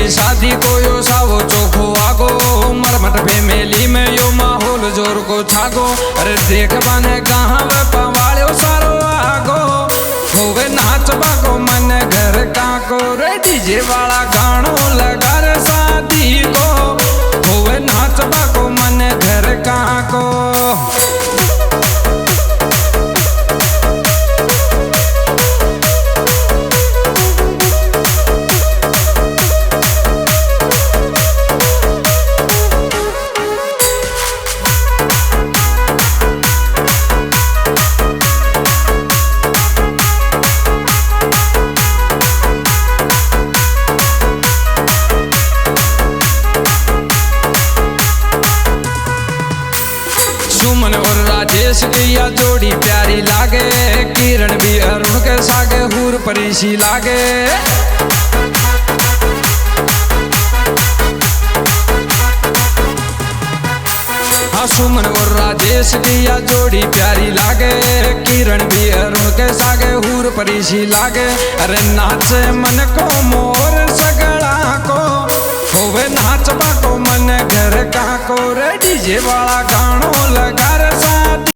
की शादी को यो सावो चोखो आगो मरमट फैमिली में यो माहौल जोर को छागो अरे देख बने कहाँ वे पवाड़ो सारो आगो होवे नाच बागो मन घर का को रे डीजे वाला गानो लगा रे शादी को होवे नाच बागो मन घर का को सुमन और राजेश की या जोड़ी प्यारी लागे किरण भी अरुण के सागे हूर परिशी लागे हाँ सुमन और राजेश की या जोड़ी प्यारी लागे किरण भी अरुण के सागे हूर परिशी लागे अरे नाचे मन को मोर सगड़ा को होवे नाच बाको मन घर का को रे डीजे वाला गानो लगा